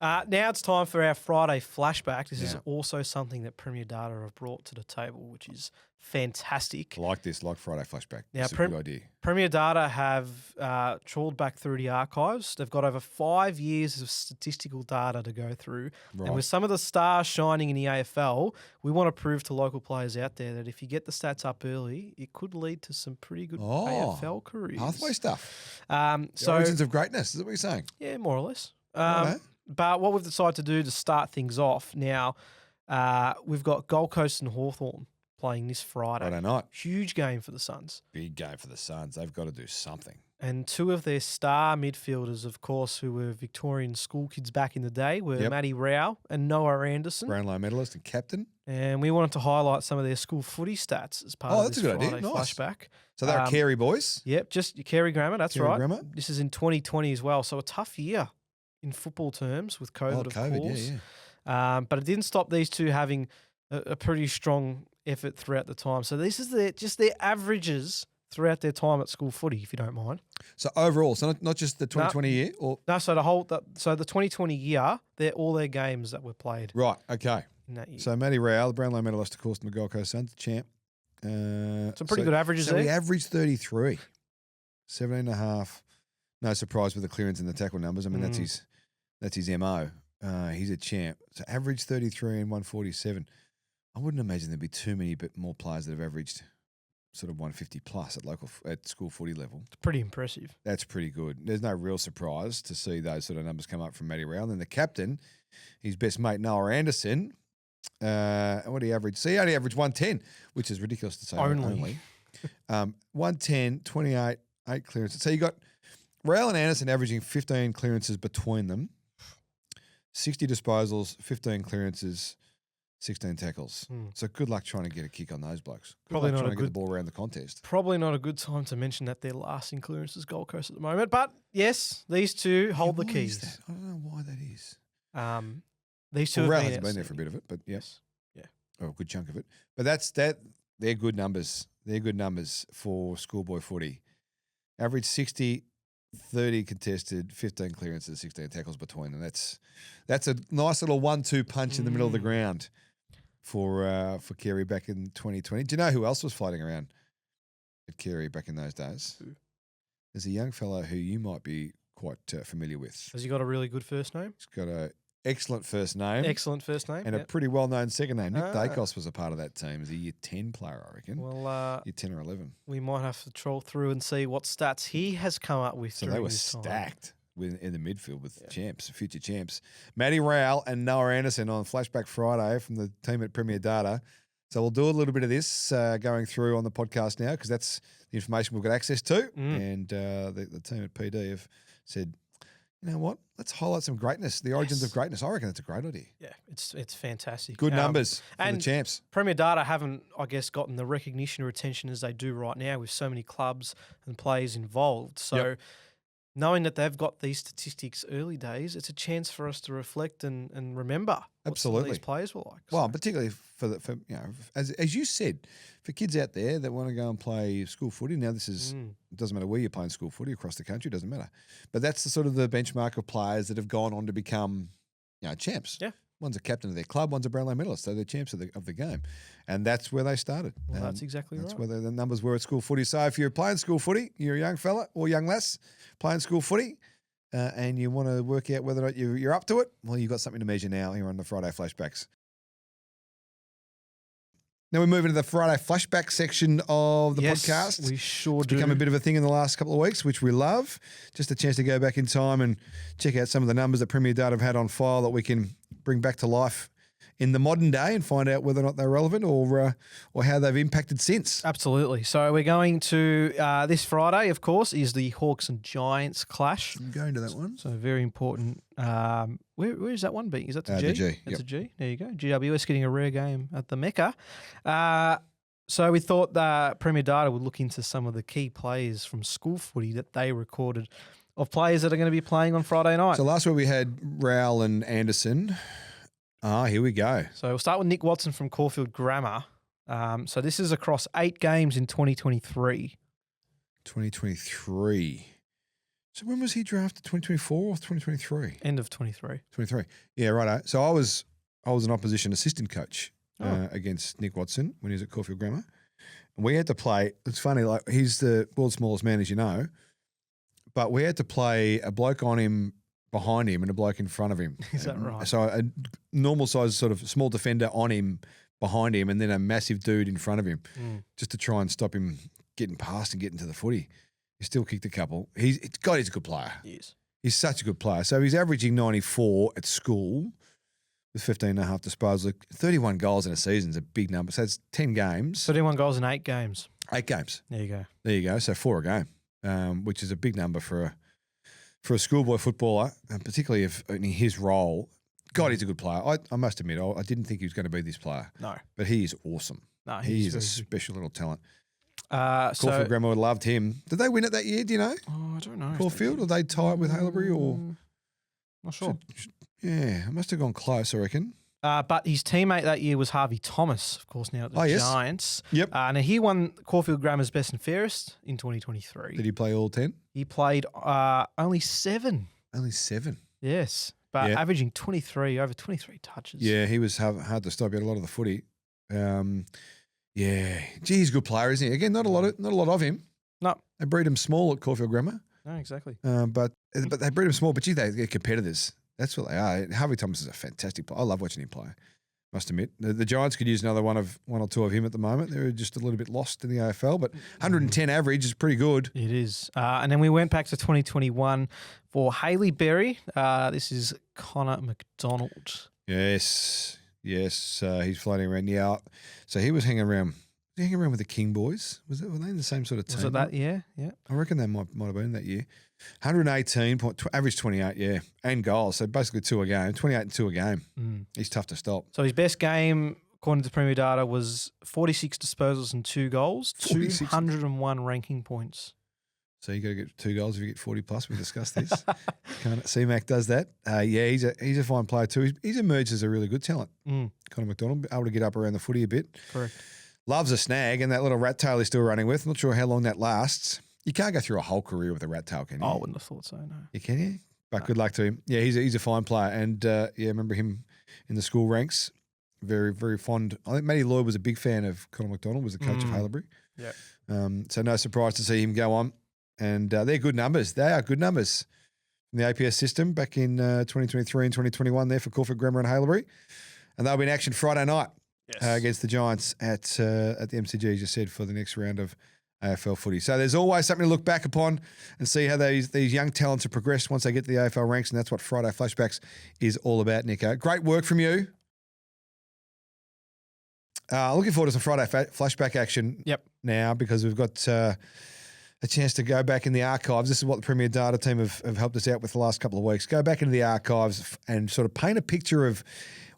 Now it's time for our Friday flashback. This is also something that Premier Data have brought to the table, which is fantastic. I like this, like Friday flashback. Now, It's a good idea. Premier Data have trawled back through the archives. They've got over 5 years of statistical data to go through. Right. And with some of the stars shining in the AFL, we want to prove to local players out there that if you get the stats up early, it could lead to some pretty good AFL careers. Pathway stuff. So Origins of greatness, is that what you're saying? Yeah, more or less. Righto. But what we've decided to do to start things off now, we've got Gold Coast and Hawthorn playing this Friday night. Huge game for the Suns. Big game for the Suns. They've got to do something. And two of their star midfielders, of course, who were Victorian school kids back in the day, were Matty Rao and Noah Anderson. Brownlow medalist and captain. And we wanted to highlight some of their school footy stats as part of this Friday flashback. So they're Carey boys? Yep, just Carey Grammar, that's Carey right. Grammar. This is in 2020 as well, so a tough year in football terms with COVID, of course. But it didn't stop these two having a pretty strong effort throughout the time. So this is just their averages throughout their time at school footy, if you don't mind. So overall, so not just the 2020 year? So the 2020 year, all their games that were played. Right, okay. In that year. So Matty Rao, the Brownlow medalist, of course, in the Gold Coast Suns, champ. Some pretty good averages there. So he averaged 33, 17.5. No surprise with the clearance and the tackle numbers. I mean, that's his MO. He's a champ. So average 33 and 147. I wouldn't imagine there'd be too many more players that have averaged sort of 150 plus at school footy level. It's pretty impressive. That's pretty good. There's no real surprise to see those sort of numbers come up from Matty Rao. And then the captain, his best mate, Noah Anderson. What did he average? See, he only averaged 110, which is ridiculous to say. Only. 110, 28, 8 clearances. So you got Rao and Anderson averaging 15 clearances between them, 60 disposals, 15 clearances, 16 tackles. So good luck trying to get a kick on those blokes. Probably not trying to get the ball around the contest. Probably not a good time to mention that they're last in clearances Gold Coast at the moment. But yes, these two hold the keys. I don't know why that is. These two have been there for a bit of it, but yes. Yeah. Oh, a good chunk of it. But they're good numbers. They're good numbers for schoolboy footy. Average 60, 30 contested, 15 clearances, 16 tackles between them. That's a nice little 1-2 punch in the middle of the ground for Carey back in 2020. Do you know who else was floating around at Carey back in those days? Who? There's a young fellow who you might be quite familiar with. Has he got a really good first name? He's got a excellent first name. Excellent first name. And a pretty well-known second name. Nick Dacos was a part of that team. He's a year 10 player, I reckon. Well, year 10 or 11. We might have to troll through and see what stats he has come up with. So they were stacked in the midfield with champs, future champs. Matty Rao and Noah Anderson on Flashback Friday from the team at Premier Data. So we'll do a little bit of this going through on the podcast now because that's the information we've got access to. And the team at PD have said, you know what? Let's highlight some greatness, the origins of greatness. I reckon that's a great idea. Yeah, it's fantastic. Good numbers for the champs. Premier Data haven't, I guess, gotten the recognition or attention as they do right now with so many clubs and players involved. So knowing that they've got these statistics early days, it's a chance for us to reflect and remember what some of these players were like. Well, particularly for as you said, for kids out there that want to go and play school footy. Now, this is it doesn't matter where you're playing school footy across the country, it doesn't matter. But that's the sort of the benchmark of players that have gone on to become, champs. Yeah. One's a captain of their club, one's a Brownlow medalist, so they're champs of the game. And that's where they started. Well, that's exactly right. That's where the numbers were at school footy. So if you're playing school footy, you're a young fella or young lass playing school footy, and you want to work out whether or not you're up to it, well, you've got something to measure now here on the Friday Flashbacks. Now we move into the Friday Flashback section of the podcast. We sure it's do. become a bit of a thing in the last couple of weeks, which we love. Just a chance to go back in time and check out some of the numbers that Premier Data have had on file that we can bring back to life in the modern day and find out whether or not they're relevant or how they've impacted since. Absolutely. So we're going to, this Friday, of course, is the Hawks and Giants clash. I'm going to that one. So very important. Where is that one being? Is that the G? The G. That's a G. There you go. GWS getting a rare game at the Mecca. So we thought that Premier Data would look into some of the key players from school footy that they recorded of players that are going to be playing on Friday night. So last week we had Rowell and Anderson. Here we go. So we'll start with Nick Watson from Caulfield Grammar. So this is across 8 games in 2023. 2023. So when was he drafted? 2024 or 2023? End of 23. 23. Yeah, right. So I was an opposition assistant coach against Nick Watson when he was at Caulfield Grammar. And we had to play. It's funny, like he's the world's smallest man, as you know, but we had to play a bloke on him behind him and a bloke in front of him. Is that right? So a normal size sort of small defender on him behind him and then a massive dude in front of him just to try and stop him getting past and getting to the footy. He still kicked a couple. He's a good player. He is. He's such a good player. So he's averaging 94 at school with 15 and a half disposals. 31 goals in a season is a big number. So it's 10 games. 31 goals in 8 games. 8 games. There you go. There you go. So 4 a game, which is a big number for a schoolboy footballer, and particularly if in his role. God, he's a good player. I must admit, I didn't think he was going to be this player. No. But he is awesome. No, he is a special little talent. So Caulfield Grammar loved him. Did they win it that year? Do you know? Oh, I don't know. Caulfield, or they tie it with Haileybury, or not sure. Yeah, it must have gone close, I reckon. But his teammate that year was Harvey Thomas, of course, now at the Giants. Yep. And he won Caulfield Grammar's best and fairest in 2023. Did he play all 10? He played only 7. Only 7. Yes, but averaging over 23 touches. Yeah, he was hard to stop. He had a lot of the footy. Yeah, gee, he's a good player, isn't he? Again, not a lot of him. No, they breed him small at Caulfield Grammar. No, exactly. But they breed him small. But gee, they're competitors. That's what they are. Harvey Thomas is a fantastic player. I love watching him play. Must admit, the Giants could use another one or two of him at the moment. They're just a little bit lost in the AFL, but 110 average is pretty good. It is. And then we went back to 2021 for Haileybury. This is Connor McDonald. Yes. He's floating around. Yeah. So he was hanging around with the King boys. Were they in the same sort of team? Was it that year? Yeah. I reckon they might have been that year. 118, average 28, yeah, and goals. So basically 2 a game, 28 and 2 a game. He's tough to stop. So his best game, according to Premier Data, was 46 disposals and 2 goals, 201 ranking points. So you got to get 2 goals if you get 40 plus. We discussed this. C-Mac does that. Yeah, he's a fine player too. He's emerged as a really good talent. Connor McDonald, able to get up around the footy a bit. Correct. Loves a snag, and that little rat tail he's still running with. Not sure how long that lasts. You can't go through a whole career with a rat tail, can you? Oh, I wouldn't have thought so, no. You can, yeah? But good luck to him. Yeah, he's a fine player. And, remember him in the school ranks. Very, very fond. I think Matty Lloyd was a big fan of Connor McDonald, was the coach of Haileybury. Yeah. So no surprise to see him go on. And they're good numbers. They are good numbers in the APS system back in 2023 and 2021 there for Caulfield Grammar and Haileybury. And they'll be in action Friday night against the Giants at the MCG, as you said, for the next round of AFL footy. So there's always something to look back upon and see how these young talents have progressed once they get to the AFL ranks, and that's what Friday Flashbacks is all about, Nico. Great work from you. Looking forward to some Friday Flashback action now, because we've got a chance to go back in the archives. This is what the Premier Data team have helped us out with the last couple of weeks. Go back into the archives and sort of paint a picture of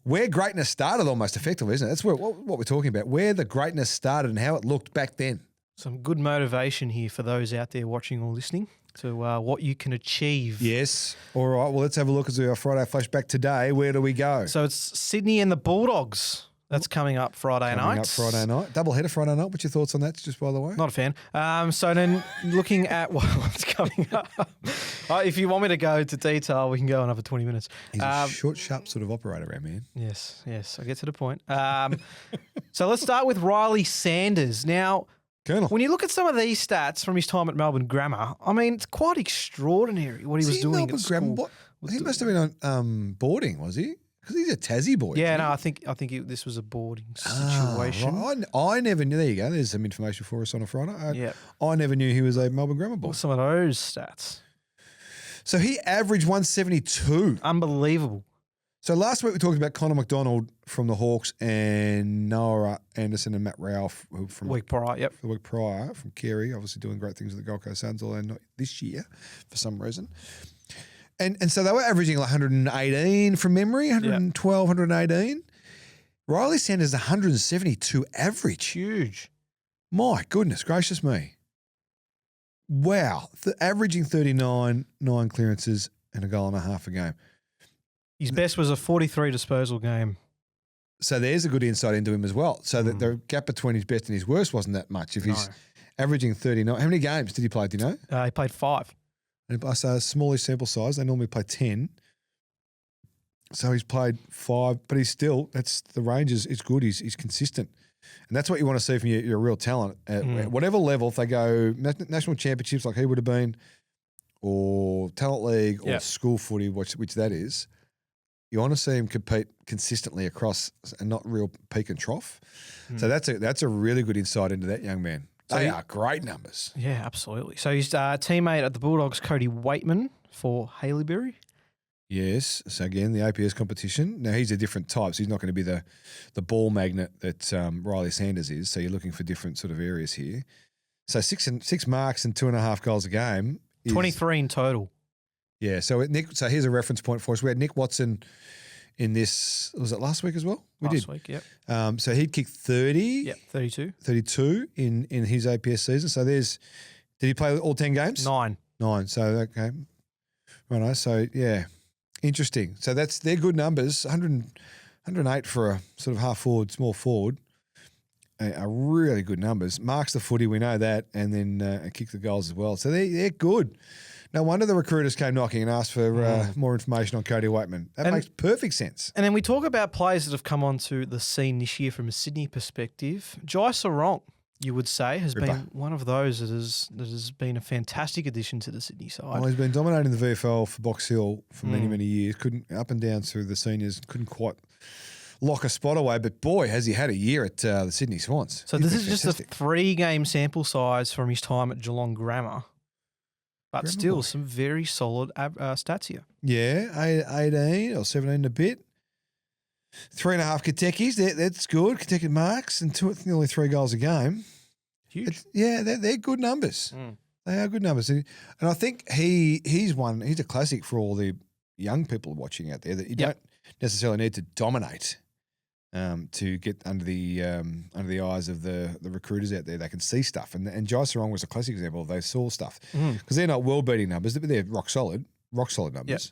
where greatness started, almost effectively, isn't it? That's what we're talking about, where the greatness started and how it looked back then. Some good motivation here for those out there watching or listening to what you can achieve. Yes. All right. Well, let's have a look at our Friday Flashback today. Where do we go? So it's Sydney and the Bulldogs. That's coming up Friday night. Double header Friday night. What's your thoughts on that, just by the way? Not a fan. So then looking at what's coming up, if you want me to go into detail, we can go another 20 minutes. He's a short, sharp sort of operator, our man. Yes. I get to the point. So let's start with Riley Sanders. Now, Colonel, when you look at some of these stats from his time at Melbourne Grammar, I mean, it's quite extraordinary what he was doing at school. He must have been on boarding, was he? Because he's a Tassie boy. Yeah, no, I think this was a boarding situation. Right. I never knew. There you go. There's some information for us on a Friday. I never knew he was a Melbourne Grammar boy. What's some of those stats? So he averaged 172. Unbelievable. So last week we talked about Connor McDonald from the Hawks and Noah Anderson and Matt Ralph from the week prior, the week prior from Carey, obviously doing great things with the Gold Coast Suns, although not this year for some reason. And so they were averaging like 118 from memory, 112, 118. Riley Sanders 172 average. Huge. My goodness gracious me. Wow. Averaging 39, 9 clearances and a goal and a half a game. His best was a 43 disposal game. So there's a good insight into him as well. So that the gap between his best and his worst wasn't that much. If he's averaging 39, how many games did he play, do you know? He played 5. And I say a smallish sample size. They normally play 10. So he's played 5, but he's still, the range is good. He's consistent. And that's what you want to see from your real talent. At whatever level, if they go national championships like he would have been, or talent league or school footy, which that is, you want to see him compete consistently across and not real peak and trough. So that's a really good insight into that young man. They are great numbers. Yeah, absolutely. So he's teammate at the Bulldogs, Cody Waitman for Haileybury. Yes. So again, the APS competition. Now he's a different type, so he's not going to be the ball magnet that Riley Sanders is. So you're looking for different sort of areas here. So six marks and 2.5 goals a game. 23 in total. Yeah. So here's a reference point for us. We had Nick Watson in this. Was it last week as well? Last week, yep. So he'd kicked 30. Yep, 32. 32 in his APS season. So did he play all 10 games? 9. So okay. Right. So yeah. Interesting. So they're good numbers. 108 for a sort of half forward, small forward. Are really good numbers. Marks the footy, we know that, and then kick the goals as well. So they're good. No wonder the recruiters came knocking and asked for more information on Cody Waitman. That makes perfect sense. And then we talk about players that have come onto the scene this year from a Sydney perspective. Jai Sarong, you would say, has been one of those that has been a fantastic addition to the Sydney side. Well, he's been dominating the VFL for Box Hill for many, many years. Couldn't up and down through the seniors. Couldn't quite lock a spot away. But boy, has he had a year at the Sydney Swans. So this is just a 3-game sample size from his time at Geelong Grammar. But still, some very solid stats here. Yeah, 18 or 17 and a bit. 3.5 Kentuckies, that's good. Kentucky marks and nearly 3 goals a game. Huge. They're good numbers. They are good numbers. And I think he's a classic for all the young people watching out there that you don't necessarily need to dominate to get under the eyes of the recruiters out there. They can see stuff. And Jai Sarong was a classic example of they saw stuff. Because they're not world-beating numbers, but they're rock solid numbers.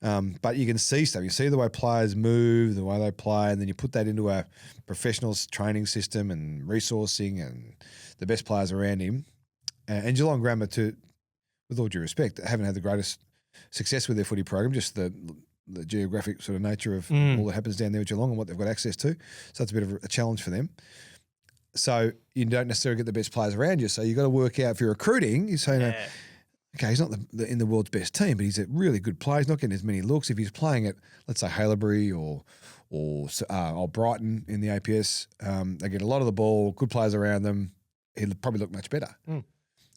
Yep. But you can see stuff. You see the way players move, the way they play, and then you put that into a professional training system and resourcing and the best players around him. And Geelong Grammar, with all due respect, haven't had the greatest success with their footy program, just the geographic sort of nature of all that happens down there with Geelong and what they've got access to. So it's a bit of a challenge for them. So you don't necessarily get the best players around you. So you've got to work out if you're recruiting, you say, okay, he's not in the world's best team, but he's a really good player. He's not getting as many looks. If he's playing at, let's say, Haileybury or Brighton in the APS, they get a lot of the ball, good players around them. He'll probably look much better.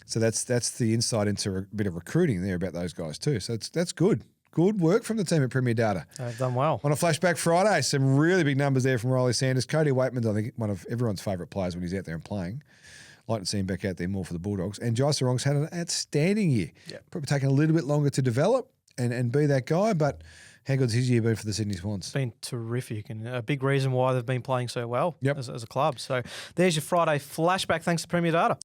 So that's the insight into a bit of recruiting there about those guys too. So that's good. Good work from the team at Premier Data. They've done well. On a Flashback Friday, some really big numbers there from Riley Sanders. Cody Waitman's, I think, one of everyone's favourite players when he's out there and playing. Like to see him back out there more for the Bulldogs. And Jai Sarong's had an outstanding year. Yep. Probably taken a little bit longer to develop and be that guy, but how good's his year been for the Sydney Swans? It's been terrific and a big reason why they've been playing so well as a club. So there's your Friday Flashback. Thanks to Premier Data.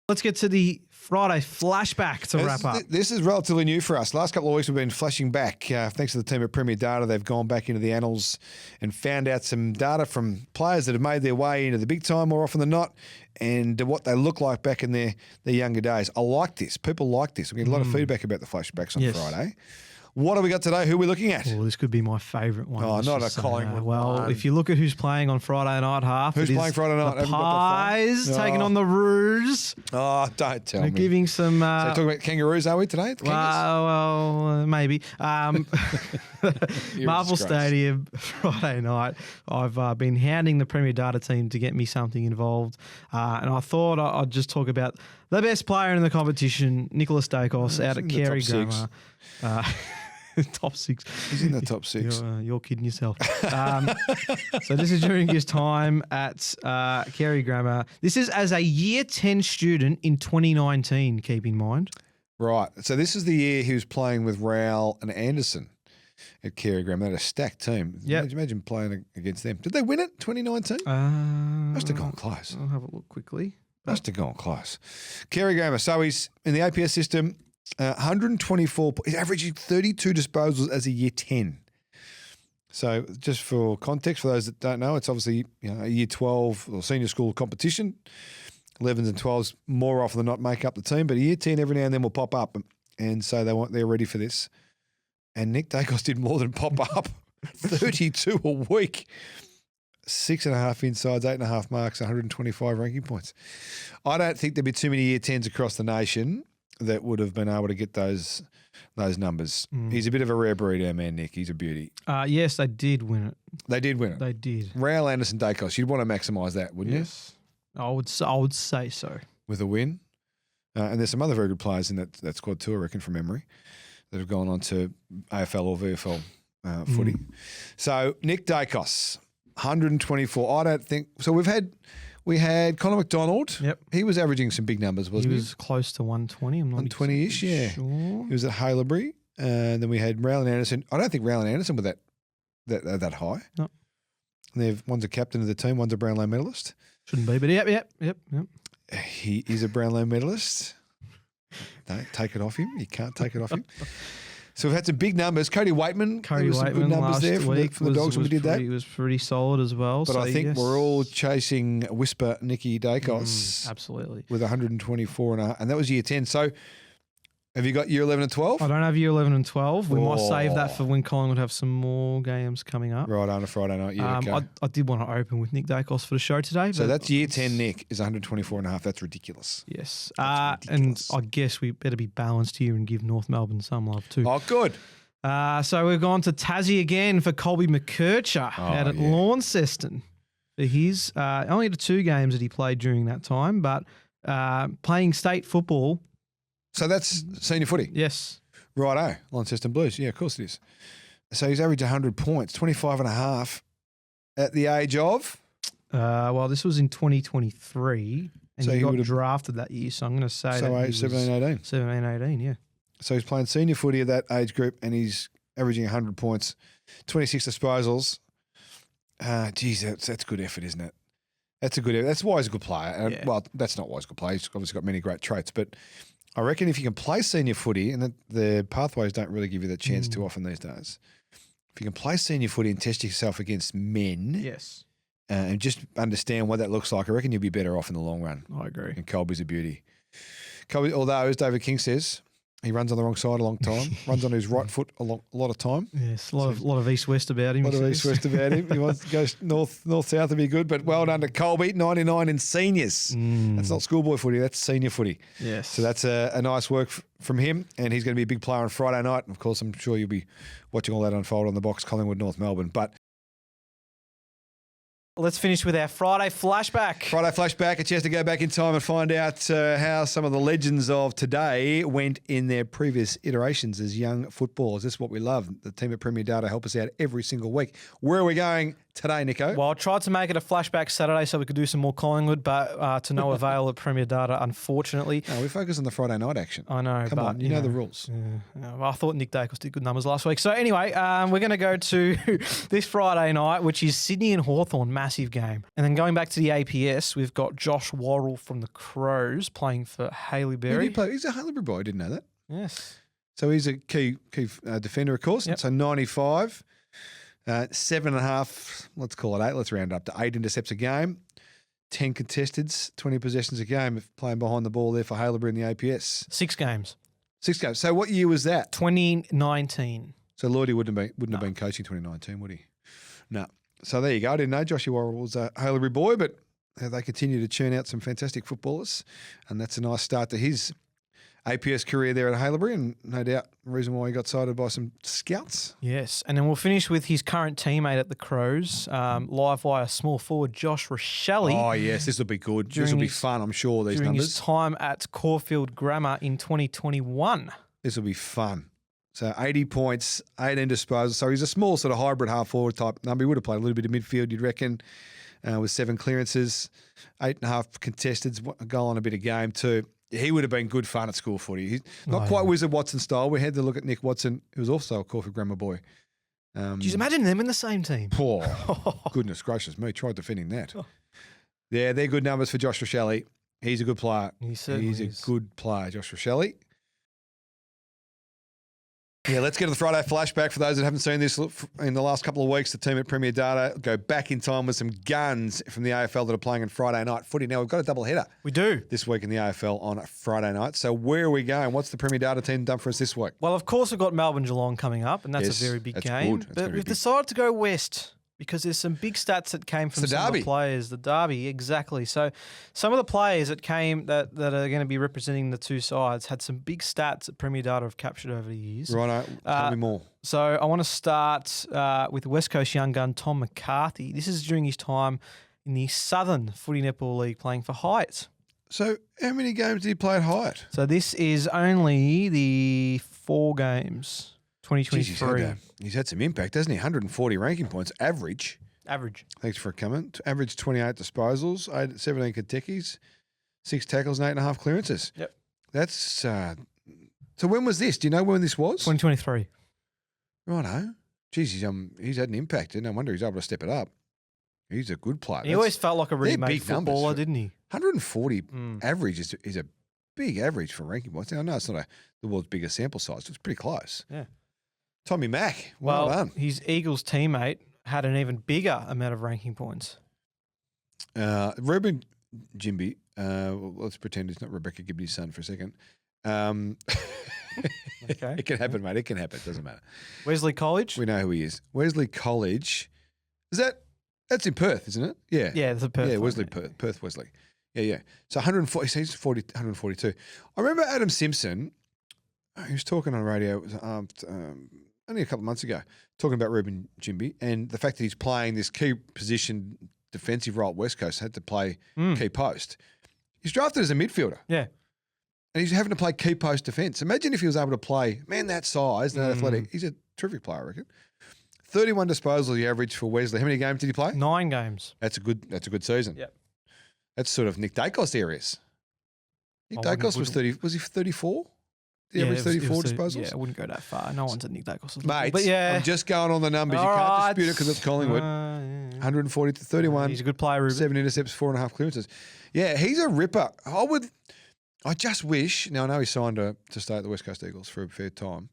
Let's get to the Friday Flashback to wrap up. This is relatively new for us. Last couple of weeks we've been flashing back. Thanks to the team at Premier Data, they've gone back into the annals and found out some data from players that have made their way into the big time more often than not and what they look like back in their younger days. I like this. People like this. We get a lot of feedback about the Flashbacks on Friday. What have we got today? Who are we looking at? Well, this could be my favourite one. Oh, not a Collingwood one. If you look at who's playing on Friday night, Harf. Who's playing Friday night? The Pies taking on the Roos. Oh, don't tell me. They're giving some... so talking about kangaroos, are we, today? Well, maybe. Marvel Stadium, Friday night. I've been hounding the Premier Data team to get me something involved. And I thought I'd just talk about the best player in the competition, Nicholas Dacos, out at Carey Grammar. Top 6. He's in the top 6. You're kidding yourself. So this is during his time at Carey Grammar. This is as a Year 10 student in 2019, keep in mind. Right. So this is the year he was playing with Rowell and Anderson at Carey Grammar. They had a stacked team. Imagine playing against them. Did they win it, 2019? Must have gone close. I'll have a look quickly. Must have gone close. Carey Grammar. So he's in the APS system. 124. He's averaging 32 disposals as a Year 10. So just for context, for those that don't know, it's obviously a Year 12 or senior school competition. 11s and 12s more often than not make up the team, but a year 10 every now and then will pop up, and so they're ready for this. And Nick Dacos did more than pop up, 32 a week, 6.5 insides, 8.5 marks, 125 ranking points. I don't think there'd be too many year 10s across the nation that would have been able to get those numbers. He's a bit of a rare breed, our man Nick. He's a beauty. Yes, they did win it. They did win it. They did. Raul Anderson Dacos, you'd want to maximise that, wouldn't you? I would say so. With a win. And there's some other very good players in that squad too, I reckon, from memory, that have gone on to AFL or VFL footy. So Nick Dacos, 124. I don't think so. We had Connor McDonald. Yep. He was averaging some big numbers, wasn't he? He was close to 120. I'm not 120-ish, yeah. Sure. He was at Haileybury. And then we had Raul Anderson. I don't think Raul Anderson was that high. No. And one's a captain of the team, one's a Brownlow medalist. Shouldn't be, but yep. He is a Brownlow medalist. Don't take it off him. You can't take it off him. So we've had some big numbers. Cody Waitman. There was some good numbers there from the Dogs when we did that. He was pretty solid as well. But I think we're all chasing Whisper Nicky Dacos. Absolutely. With 124 and that was year 10. So have you got year 11 and 12? I don't have year 11 and 12. We might save that for when Collingwood have some more games coming up. Right, on a Friday night. Yeah, okay. I did want to open with Nick Dacos for the show today. So that's year 10, Nick, is 124.5. That's ridiculous. Yes. And I guess we better be balanced here and give North Melbourne some love too. Oh, good. So we've gone to Tassie again for Colby McKercher out at Launceston. For his only the 2 games that he played during that time, but playing state football. So that's senior footy? Yes. Righto, Launceston Blues. Yeah, of course it is. So he's averaged 100 points, 25.5 at the age of? Well, this was in 2023, and so he got drafted that year, so I'm going to say so that 17, 18. 17, 18, yeah. So he's playing senior footy at that age group, and he's averaging 100 points, 26 disposals. Geez, that's good effort, isn't it? That's a good effort. That's why he's a good player. Well, that's not why he's a good player. He's obviously got many great traits, but I reckon if you can play senior footy, and the pathways don't really give you that chance too often these days, if you can play senior footy and test yourself against men, yes, and just understand what that looks like, I reckon you'll be better off in the long run. I agree. And Colby's a beauty. Colby, although, as David King says, he runs on the wrong side a long time, runs on his right foot a lot of time. Yes, a lot of east-west about him. A lot of east-west about him. He wants to go north-south to be good, but well done to Colby, 99 in seniors. That's not schoolboy footy, that's senior footy. Yes. So that's a nice work from him, and he's going to be a big player on Friday night. And of course, I'm sure you'll be watching all that unfold on the box, Collingwood, North Melbourne. But let's finish with our Friday flashback. Friday flashback, a chance to go back in time and find out how some of the legends of today went in their previous iterations as young footballers. This is what we love. The team at Premier Data help us out every single week. Where are we going today, Nico? Well, I tried to make it a flashback Saturday so we could do some more Collingwood, but to no avail at Premier Data, unfortunately. No, we focus on the Friday night action. I know. Come on, you know the rules. Well, I thought Nick Dacos did good numbers last week. So anyway, we're going to go to this Friday night, which is Sydney and Hawthorn, massive game. And then going back to the APS, we've got Josh Worrell from the Crows playing for Haileybury. He's a Haileybury boy, I didn't know that. Yes. So he's a key defender, of course. Yep. So 95. 7.5, let's call it 8. Let's round up to 8 intercepts a game, 10 contesteds, 20 possessions a game of playing behind the ball there for Haileybury in the APS. 6 games. 6 games. So what year was that? 2019. So Lloydie wouldn't have been coaching 2019, would he? No. So there you go. I didn't know Joshua Worrell was a Haileybury boy, but they continue to churn out some fantastic footballers, and that's a nice start to his APS career there at Haileybury, and no doubt the reason why he got cited by some scouts. Yes, and then we'll finish with his current teammate at the Crows, live wire small forward Josh Rochelle. Oh, yes, this will be good. This will be fun, I'm sure, these during numbers. His time at Caulfield Grammar in 2021. This will be fun. So 80 points, 18 disposals. So he's a small sort of hybrid half-forward type number. He would have played a little bit of midfield, you'd reckon, with 7 clearances, 8.5 contesteds, a goal and a bit of game too. He would have been good fun at school footy. He's not quite Wizard Watson style. We had to look at Nick Watson, who was also a Caulfield Grammar boy. Do you imagine them in the same team? Poor. Goodness gracious me. Tried defending that. Yeah, they're good numbers for Josh Rochelle. He's a good player. He's a good player, Josh Rochelle. Yeah, let's get to the Friday flashback. For those that haven't seen this in the last couple of weeks, the team at Premier Data go back in time with some guns from the AFL that are playing on Friday night footy. Now, we've got a double header. We do. This week in the AFL on a Friday night. So where are we going? What's the Premier Data team done for us this week? Well, of course, we've got Melbourne Geelong coming up, and that's a very big game. Good. But we've decided to go west because there's some big stats that came from some of the players. The derby, exactly. So some of the players that came that are going to be representing the two sides had some big stats that Premier Data have captured over the years. Righto, tell me more. So I want to start with West Coast young gun Tom McCarthy. This is during his time in the Southern Footy Netball League playing for Hyatt. So how many games did he play at Hyatt? So this is only the 4 games. 2023. Jeez, he's had some impact, hasn't he? 140 ranking points, average. Thanks for coming. Average 28 disposals, 17 Kentuckys, 6 tackles and 8.5 clearances. Yep. That's so when was this? Do you know when this was? 2023. Righto. Jeez, he's had an impact. No wonder he's able to step it up. He's a good player. He always felt like a really made footballer, didn't he? 140 average is a big average for ranking points. Now, I know it's not the world's biggest sample size. It's pretty close. Yeah. Tommy Mack, well done. His Eagles teammate had an even bigger amount of ranking points. Ruben Jimby, let's pretend it's not Rebecca Gibney's son for a second. Okay. It can happen, mate. It can happen. It doesn't matter. Wesley College? We know who he is. Wesley College. That's in Perth, isn't it? Yeah. Yeah, it's a Perth. Yeah, Wesley, Perth Wesley. Yeah. So 140, he's 142. I remember Adam Simpson, he was talking on radio, it was, only a couple of months ago, talking about Ruben Jimby and the fact that he's playing this key position, defensive role at West Coast, had to play key post. He's drafted as a midfielder. Yeah. And he's having to play key post defence. Imagine if he was able to play, that size, that athletic. He's a terrific player, I reckon. 31 disposals he averaged for Wesley. How many games did he play? 9 games. That's a good season. Yep. That's sort of Nick Dacos areas. Nick Dacos was 30. Was he 34? Did he average 34 disposals? Yeah, I wouldn't go that far. No one's at Nick Dacos. Mate, but yeah. I'm just going on the numbers. You can't dispute it because it's Collingwood. 140 to 31. He's a good player, Ruben. 7 intercepts, 4.5 clearances. Yeah, he's a ripper. I just wish, now I know he signed to stay at the West Coast Eagles for a fair time.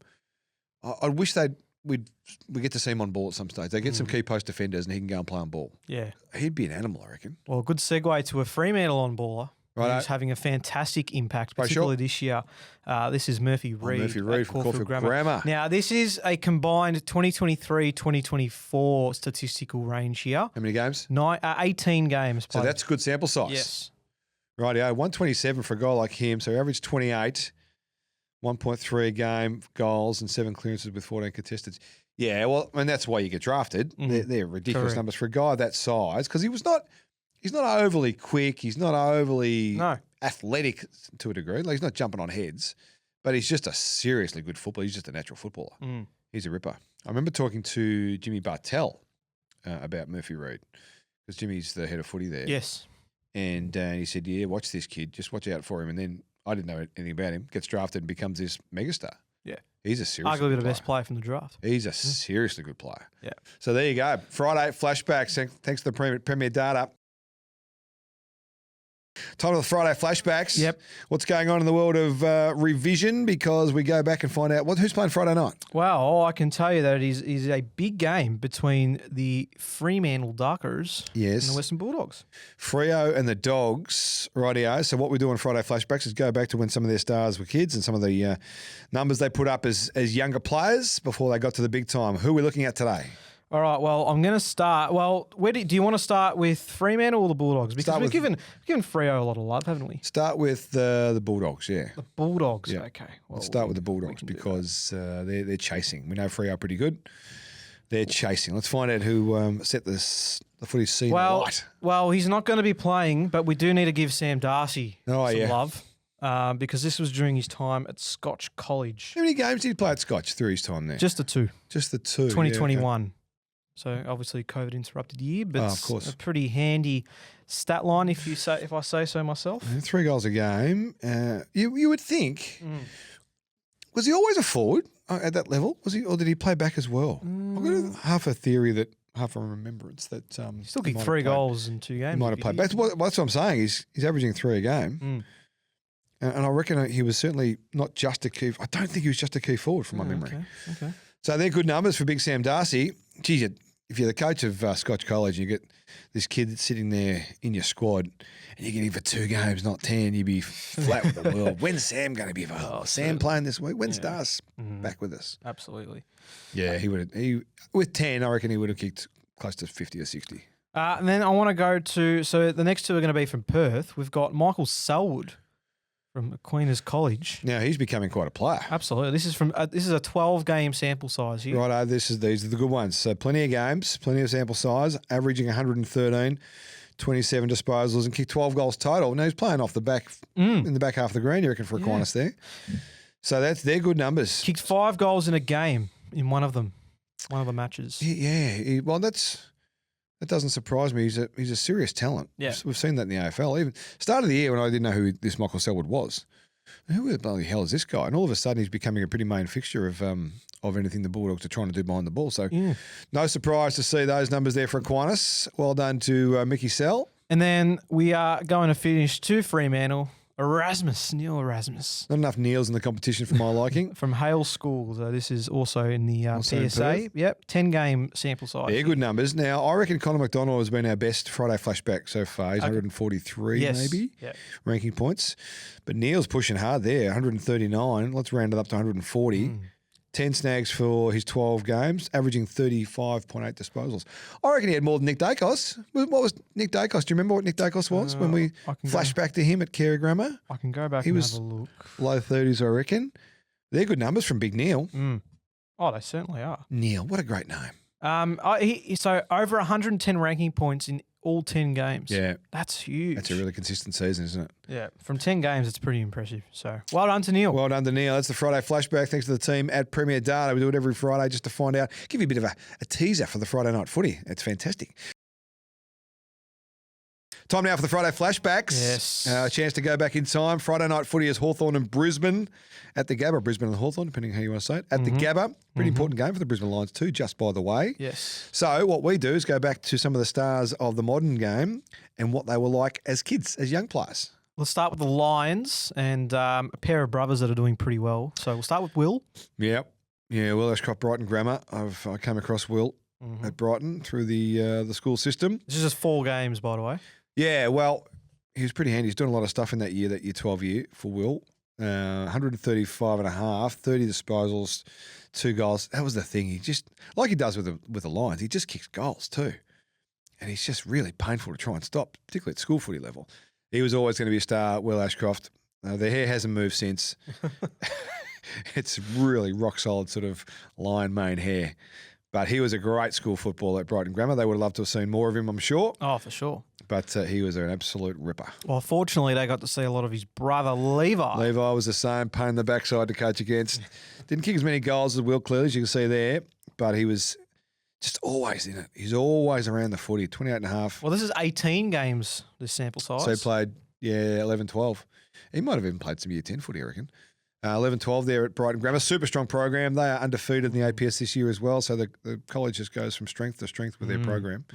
I wish we'd get to see him on ball at some stage. They get some key post defenders and he can go and play on ball. Yeah. He'd be an animal, I reckon. Well, good segue to a Fremantle on baller. Right. Who's having a fantastic impact, particularly this year. This is Murphy Reid. Murphy Reid from Caulfield Grammar. Now, this is a combined 2023-2024 statistical range here. How many games? 18 games played. So that's a good sample size. Yes. Rightio, 127 for a guy like him. So average 28, 1.3 a game, goals and 7 clearances with 14 contesteds. Yeah, well, I mean, that's why you get drafted. They're ridiculous numbers for a guy that size because he's not overly quick. He's not overly athletic to a degree. Like, he's not jumping on heads, but he's just a seriously good footballer. He's just a natural footballer. He's a ripper. I remember talking to Jimmy Bartell about Murphy Reid because Jimmy's the head of footy there. Yes. And he said, yeah, watch this kid. Just watch out for him. And then I didn't know anything about him. Gets drafted and becomes this megastar. Yeah. He's a seriously arguably good the player. best player from the draft. He's a seriously good player. Yeah. So there you go. Friday flashbacks. Thanks to the Premier Data. Time of the Friday flashbacks. Yep. What's going on in the world of revision? Because we go back and find out who's playing Friday night. Well, I can tell you that it is a big game between the Fremantle Darkers and the Western Bulldogs. Freo and the Dogs, rightio. So what we do on Friday flashbacks is go back to when some of their stars were kids and some of the numbers they put up as younger players before they got to the big time. Who are we looking at today? All right, well, I'm going to start. Well, where do you want to start with Fremantle or the Bulldogs? Because we've given Freo a lot of love, haven't we? Start with the Bulldogs, yeah. The Bulldogs, yeah. okay. Well, let's start with the Bulldogs because they're chasing. We know Freo pretty good. They're chasing. Let's find out who set the footy scene right. Well, he's not going to be playing, but we do need to give Sam Darcy some love. Because this was during his time at Scotch College. How many games did he play at Scotch through his time there? Just the 2. Just the 2. 2021. Yeah, okay. So obviously COVID interrupted year, but of course. A pretty handy stat line if I say so myself. 3 goals a game. You would think. Was he always a forward at that level? Was he, or did he play back as well? I've got half a remembrance that he still kicked 3 goals in 2 games. He might have played back. That's what I'm saying. He's averaging 3 a game. And I reckon he was certainly not just a key. I don't think he was just a key forward from my memory. Okay. So they're good numbers for Big Sam Darcy. Geez, if you're the coach of Scotch College and you get this kid that's sitting there in your squad and you get him for 2 games, not 10, you'd be flat with the world. When's Sam going to be available? Sam playing this week? When's Darcy back with us? Absolutely. Yeah, with 10, I reckon he would have kicked close to 50 or 60. And then I want to go to, so the next 2 are going to be from Perth. We've got Michael Selwood from Aquinas College. Now, he's becoming quite a player. Absolutely. This is from this is a 12-game sample size here. Righto, these are the good ones. So plenty of games, plenty of sample size, averaging 113, 27 disposals, and kicked 12 goals total. Now, he's playing off the back, in the back half of the green, you reckon, for Aquinas there. So they're good numbers. Kicked 5 goals in a game in one of them, one of the matches. Well, that doesn't surprise me. He's a serious talent. Yeah. We've seen that in the AFL. Even start of the year when I didn't know who this Michael Selwood was. Who the bloody hell is this guy? And all of a sudden he's becoming a pretty main fixture of anything the Bulldogs are trying to do behind the ball. So no surprise to see those numbers there for Aquinas. Well done to Mickey Sell. And then we are going to finish to Fremantle. Neil Erasmus. Not enough Neils in the competition for my liking. From Hale School. So this is also in the PSA. Yep, 10-game sample size. They're good numbers. Now, I reckon Connor McDonald has been our best Friday flashback so far. He's 143 maybe, ranking points. But Neil's pushing hard there, 139. Let's round it up to 140. 10 snags for his 12 games, averaging 35.8 disposals. I reckon he had more than Nick Dacos. What was Nick Dacos? Do you remember what Nick Dacos was when we flash back to him at Carey Grammar? I can go back and have a look. Low 30s, I reckon. They're good numbers from Big Neil. Oh, they certainly are. Neil, what a great name. So over 110 ranking points in all 10 games. Yeah. That's huge. That's a really consistent season, isn't it? Yeah. From 10 games, it's pretty impressive. So well done to Neil. Well done to Neil. That's the Friday flashback. Thanks to the team at Premier Data. We do it every Friday just to find out, give you a bit of a teaser for the Friday night footy. It's fantastic. Time now for the Friday flashbacks. Yes. A chance to go back in time. Friday night footy is Hawthorn and Brisbane at the Gabba. Brisbane and Hawthorn, depending how you want to say it. At the Gabba. Pretty important game for the Brisbane Lions too, just by the way. Yes. So what we do is go back to some of the stars of the modern game and what they were like as kids, as young players. Let's start with the Lions and a pair of brothers that are doing pretty well. So we'll start with Will. Yep. Yeah, Will Ashcroft, Brighton Grammar. I came across Will at Brighton through the school system. This is just 4 games, by the way. Yeah, well, he was pretty handy. He's doing a lot of stuff in that year 12 year for Will. 135 and a half, 30 disposals, 2 goals. That was the thing. He just, like he does with the Lions, he just kicks goals too. And he's just really painful to try and stop, particularly at school footy level. He was always going to be a star, Will Ashcroft. The hair hasn't moved since. It's really rock solid sort of lion mane hair. But he was a great school footballer at Brighton Grammar. They would have loved to have seen more of him, I'm sure. Oh, for sure. But he was an absolute ripper. Well, fortunately, they got to see a lot of his brother, Levi. Levi was the same, pain in the backside to coach against. Didn't kick as many goals as Will, clearly, as you can see there. But he was just always in it. He's always around the footy, 28 and a half. Well, this is 18 games, this sample size. So he played, 11, 12. He might have even played some year 10 footy, I reckon. 11, 12 there at Brighton Grammar. Super strong program. They are undefeated in the APS this year as well. So the college just goes from strength to strength with their program.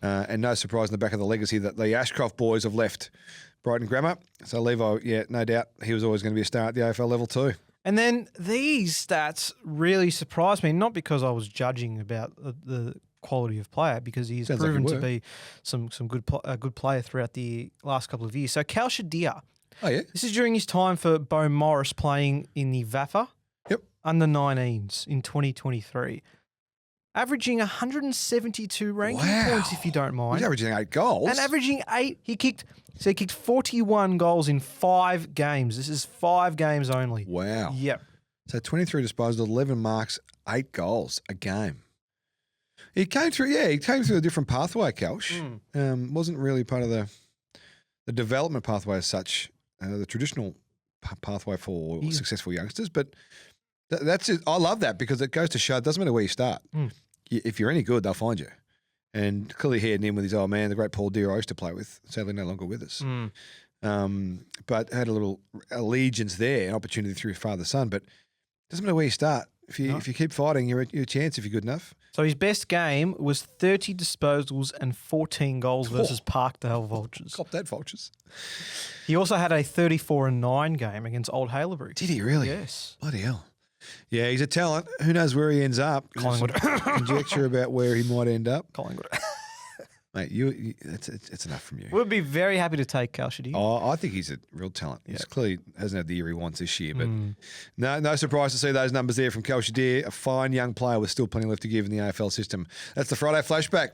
And no surprise in the back of the legacy that the Ashcroft boys have left Brighton Grammar. So Levi, no doubt, he was always going to be a star at the AFL level too. And then these stats really surprised me, not because I was judging about the quality of player, because he's proven to be a good player throughout the last couple of years. So Cal Shadir. Oh, yeah? This is during his time for Bo Morris playing in the VAFA. Yep. Under 19s in 2023. Averaging 172 ranking points, if you don't mind. He's averaging 8 goals. And averaging 8. He kicked 41 goals in 5 games. This is 5 games only. Wow. Yep. So 23 disposals, 11 marks, 8 goals a game. He came through a different pathway, Kelsh. Wasn't really part of the development pathway as such, the traditional pathway for successful youngsters. But that's it. I love that because it goes to show it doesn't matter where you start. If you're any good, they'll find you. And clearly he had in with his old man, the great Paul Deere I used to play with, sadly no longer with us. But had a little allegiance there, an opportunity through father-son. But it doesn't matter where you start. If you keep fighting, you're a chance if you're good enough. So his best game was 30 disposals and 14 goals versus Parkdale Vultures. Cop that, Vultures. He also had a 34-9 game against Old Haileybury. Did he really? Yes. Bloody hell. Yeah, he's a talent. Who knows where he ends up? Collingwood. Conjecture about where he might end up. Collingwood. Mate, it's enough from you. We'd be very happy to take Kalshidi. Oh, I think he's a real talent. He's clearly hasn't had the year he wants this year, but no surprise to see those numbers there from Kalshidi, a fine young player with still plenty left to give in the AFL system. That's the Friday flashback.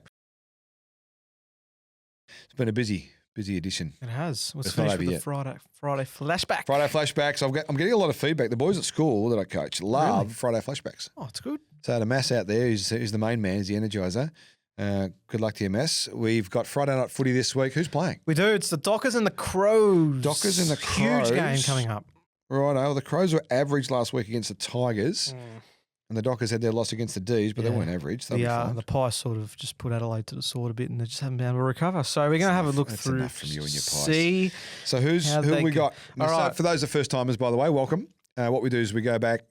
It's been a busy edition. It has. Let's finish with the Friday flashback. Friday flashbacks. I'm getting a lot of feedback. The boys at school that I coach love Friday flashbacks. Oh, it's good. So the Mass out there, who's the main man, is the energizer. Good luck to you, Mass. We've got Friday night footy this week. Who's playing? We do. It's the Dockers and the Crows. Dockers and the Crows. Huge game coming up. Right. Well, the Crows were average last week against the Tigers. And the Dockers had their loss against the D's, but they weren't average. The Pies sort of just put Adelaide to the sword a bit, and they just haven't been able to recover. So we're going to have a look through. Enough from you and your Pies. See. So who we got? All right. For those first timers, by the way, welcome. What we do is we go back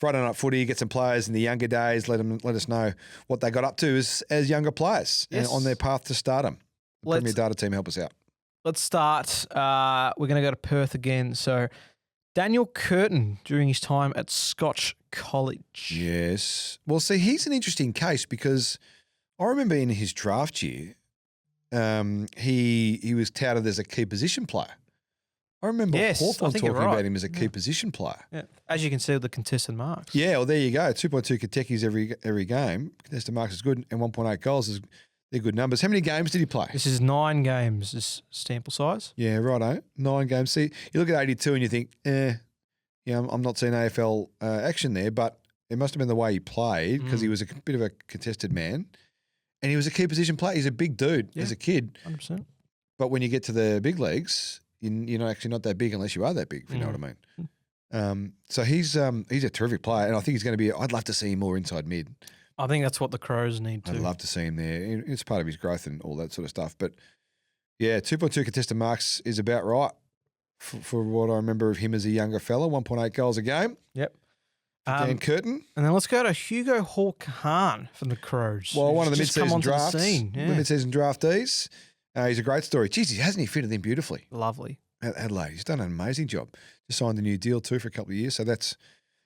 Friday night footy, get some players in the younger days, let us know what they got up to as younger players on their path to stardom. The Premier Data team help us out. Let's start. We're going to go to Perth again. So Daniel Curtin during his time at Scotch College. Yes. Well, see, he's an interesting case because I remember in his draft year, he was touted as a key position player. I remember Hawthorn talking about him as a key position player. Yeah. As you can see with the contested marks. Yeah, well, there you go. 2.2 Katekis every game. Contested marks is good, and 1.8 goals they're good numbers. How many games did he play? This is 9 games, this sample size. Yeah, righto. 9 games. See, you look at 82 and you think, I'm not seeing AFL action there, but it must have been the way he played because he was a bit of a contested man, and he was a key position player. He's a big dude as a kid. 100%. But when you get to the big leagues, you're actually not that big unless you are that big, if you know what I mean. So he's a terrific player, and I think he's going to be. I'd love to see him more inside mid. I think that's what the Crows need to. I'd love to see him there. It's part of his growth and all that sort of stuff. But yeah, 2.2 contested marks is about right for what I remember of him as a younger fella. 1.8 goals a game. Yep. Dan Curtin. And then let's go to Hugo Hawk-Khan from the Crows. Well, one of the mid-season drafts. The mid-season draftees. He's a great story. Jeez, hasn't he fitted in beautifully? Lovely. At Adelaide. He's done an amazing job. Just signed a new deal too for a couple of years. So that's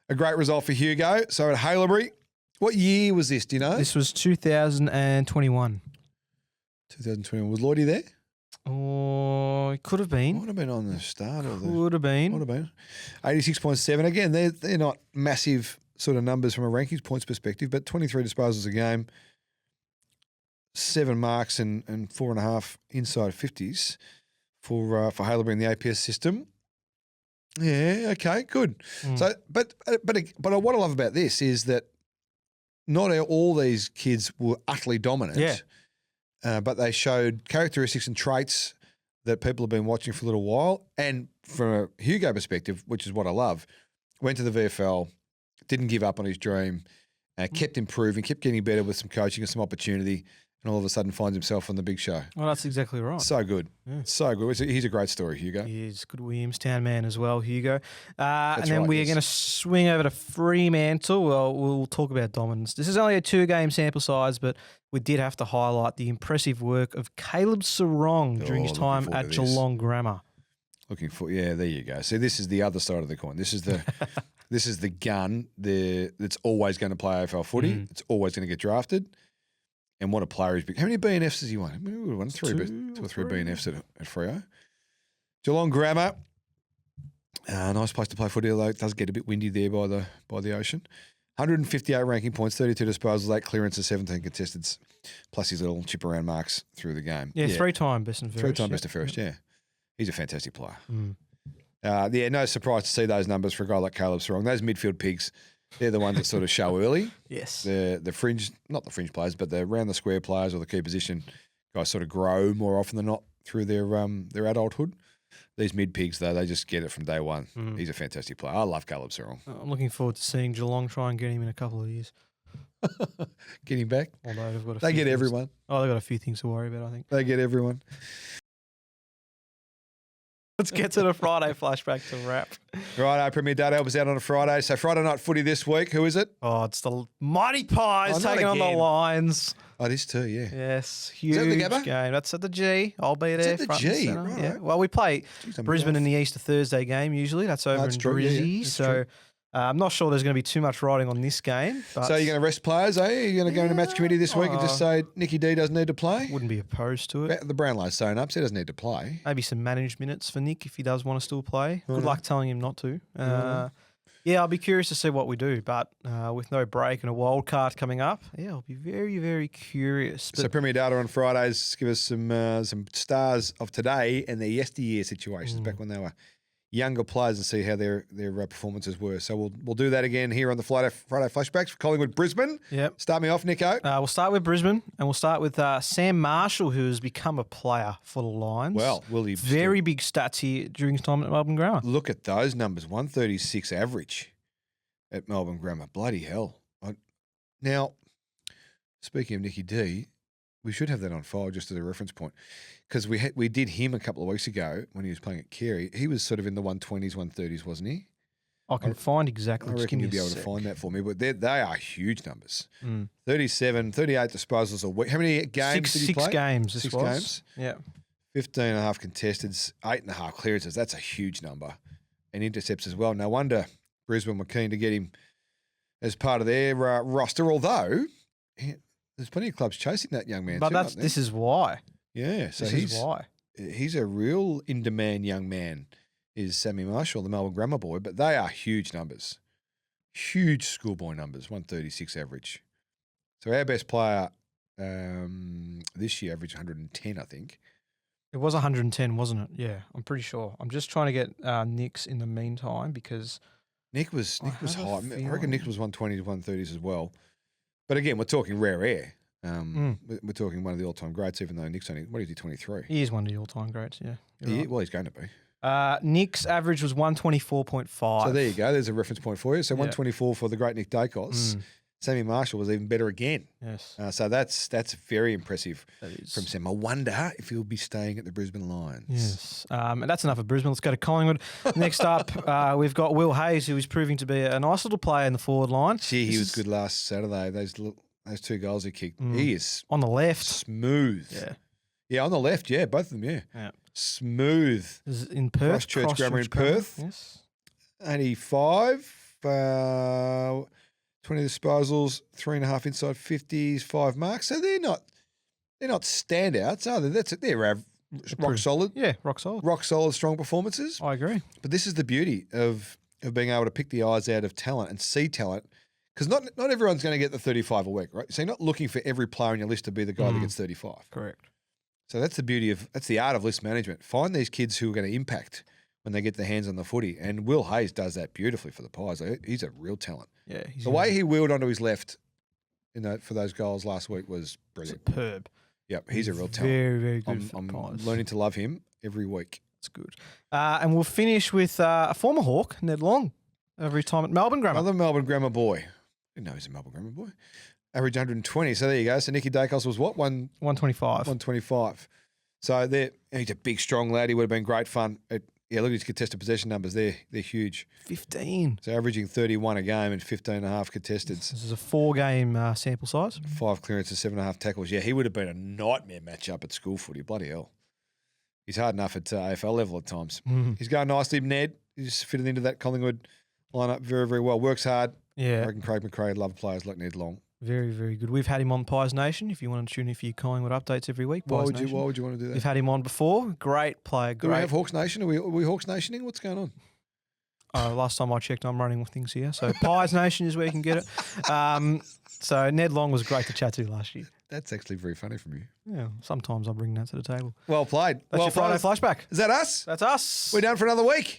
a great result for Hugo. So at Haileybury, what year was this, do you know? This was 2021. 2021. Was Lloydie there? Oh, it could have been. Might have been on the start. Would have been. 86.7. Again, they're not massive sort of numbers from a rankings points perspective, but 23 disposals a game, 7 marks and 4.5 inside 50s for Haileybury in the APS system. Yeah, okay, good. So, but what I love about this is that not all these kids were utterly dominant. Yeah. But they showed characteristics and traits that people have been watching for a little while. And from a Hugo perspective, which is what I love, went to the VFL, didn't give up on his dream, kept improving, kept getting better with some coaching and some opportunity, and all of a sudden finds himself on the big show. Well, that's exactly right. So good. Yeah. So good. He's a great story, Hugo. He is. Good Williamstown man as well, Hugo. And then we're going to swing over to Fremantle. Well, we'll talk about dominance. This is only a 2-game sample size, but we did have to highlight the impressive work of Caleb Sarong during his time at Geelong Grammar. There you go. See, this is the other side of the coin. This is the this is the gun that's always going to play AFL footy. It's always going to get drafted. And what a player he's been. How many BNFs has he won? We would have won 2 or 3 BNFs at Freo. Geelong Grammar. Nice place to play footy, although it does get a bit windy there by the ocean. 158 ranking points, 32 disposals, 8 clearances, 17 contesteds, plus his little chip around marks through the game. Yeah, 3-time best and fairest. 3-time best and fairest, yeah. He's a fantastic player. No surprise to see those numbers for a guy like Caleb Sarong. Those midfield pigs, they're the ones that sort of show early. Yes. The fringe, not the fringe players, but the around the square players or the key position guys sort of grow more often than not through their adulthood. These mid pigs, though, they just get it from day one. He's a fantastic player. I love Caleb Sarong. I'm looking forward to seeing Geelong try and get him in a couple of years. Get him back? Although they've got they get everyone. Oh, they've got a few things to worry about, I think. They get everyone. Let's get to the Friday flashback to wrap. Righto, Premier Data help us out on a Friday. So Friday night footy this week. Who is it? Oh, it's the Mighty Pies not taking on the again. Lions. Oh, it is too, yeah. Yes, huge that the Gabba? game. That's at the G. I'll be there. at the front and G, centre. right. Yeah. Well, we play Jeez, I'm Brisbane off. in the Easter Thursday game usually. That's over That's in true, yeah, Brizzy. that's So true. I'm not sure there's going to be too much riding on this game. But So you're going to rest players, are you? You're going to go into match committee this week and just say Nicky D doesn't need to play? wouldn't be opposed to it. The Brownlow's sewn up, so he doesn't need to play. Maybe some managed minutes for Nick if he does want to still play. Good Mhm. luck telling him not to. Yeah, I'll be curious to see what we do. But with no break and a wild card coming up, yeah, I'll be very, very curious. But So Premier Data on Fridays give us some stars of today and their yesteryear situations back when they were younger players and see how their performances were. So we'll do that again here on the Friday Flashbacks for Collingwood Brisbane. Yep. Start me off, Nico. We'll start with Brisbane, and we'll start with Sam Marshall, who has become a player for the Lions. Well, will he very big stats here during his time at Melbourne Grammar. look at those numbers? 136 average at Melbourne Grammar. Bloody hell. Now, speaking of Nicky D, we should have that on file just as a reference point because we did him a couple of weeks ago when he was playing at Carey. He was sort of in the 120s, 130s, wasn't he? I can find exactly. I Just reckon give me you'll be a able to sec. find that for me, but they are huge numbers. Mm. 37, 38 disposals a week. How many games did he Six play? games. This 6 was. games. Yeah. 15 and a half contested, 8.5 clearances. That's a huge number. And intercepts as well. No wonder Brisbane were keen to get him as part of their roster, although there's plenty of clubs chasing that young man. But too, this is why. yeah, so This is why. he's a real in-demand young man, is Sammy Marshall, the Melbourne Grammar boy, but they are huge numbers. Huge schoolboy numbers, 136 average. So our best player this year averaged 110, I think. It was 110, wasn't it? Yeah, I'm pretty sure. I'm just trying to get Nick's in the meantime because Nick was I high. have a I reckon Nick feeling- was 120 to 130s as well. But again, we're talking rare air. We're talking one of the all-time greats, even though Nick's only, what is he, 23? he is one of the all-time greats. Yeah. You're right. Well, he's going to be. Nick's average was 124.5. So there you go. There's a reference point for you. So Yeah. 124 for the great Nick Dacos. Sammy Marshall was even better again. Yes. So that's very impressive That is. from Sam. I wonder if he'll be staying at the Brisbane Lions. Yes. And that's enough of Brisbane. Let's go to Collingwood. Next up, we've got Will Hayes, who is proving to be a nice little player in the forward line. Gee, he This was is good last Saturday. Those 2 goals he kicked. He is on the left. smooth. Yeah. Yeah, on the left, yeah, both of them, yeah. Yeah. Smooth. This is in Perth. Christchurch Grammar in Perth. Yes. 85, 20 disposals, 3.5 inside 50s, 5 marks. So they're not standouts, are they? They're rock solid. Yeah, rock solid. Rock solid, strong performances. I agree. But this is the beauty of being able to pick the eyes out of talent and see talent. Because not everyone's going to get the 35 a week, right? So you're not looking for every player on your list to be the guy that gets 35. Correct. So that's the art of list management. Find these kids who are going to impact when they get their hands on the footy. And Will Hayes does that beautifully for the Pies. He's a real talent. Yeah. He's The way he wheeled onto his left for those goals last week was brilliant. superb. Yep, he's a real talent. Very, very good for I'm the Pies. learning to love him every week. It's good. And we'll finish with a former Hawk, Ned Long, every time at Melbourne Grammar. Another Melbourne Grammar boy. Didn't know he's a Melbourne Grammar boy. Average 120. So there you go. So Nicky Dacos was what? 125. 125. So he's a big, strong lad. He would have been great fun. Look at his contested possession numbers. They're huge. 15. So averaging 31 a game and 15.5 contesteds. This is a 4-game sample size. 5 clearances, 7.5 tackles. Yeah, he would have been a nightmare matchup at school footy. Bloody hell. He's hard enough at AFL level at times. He's going nicely, Ned. He's fitted into that Collingwood lineup very, very well. Works hard. I Yeah. reckon Craig McRae love players like Ned Long. Very, very good. We've had him on Pies Nation. If you want to tune in for your Collingwood updates every week, Why Pies would you Nation. want to do that? We've had him on before. Great player. Do we Great. have Hawks Nation? Are we Hawks Nationing? What's going on? Last time I checked, I'm running with things here. So Pies Nation is where you can get it. So Ned Long was great to chat to last year. That's actually very funny from you. Yeah, sometimes I bring that to the table. Well played. That's your Friday flashback. Is that us? That's us. We're done for another week.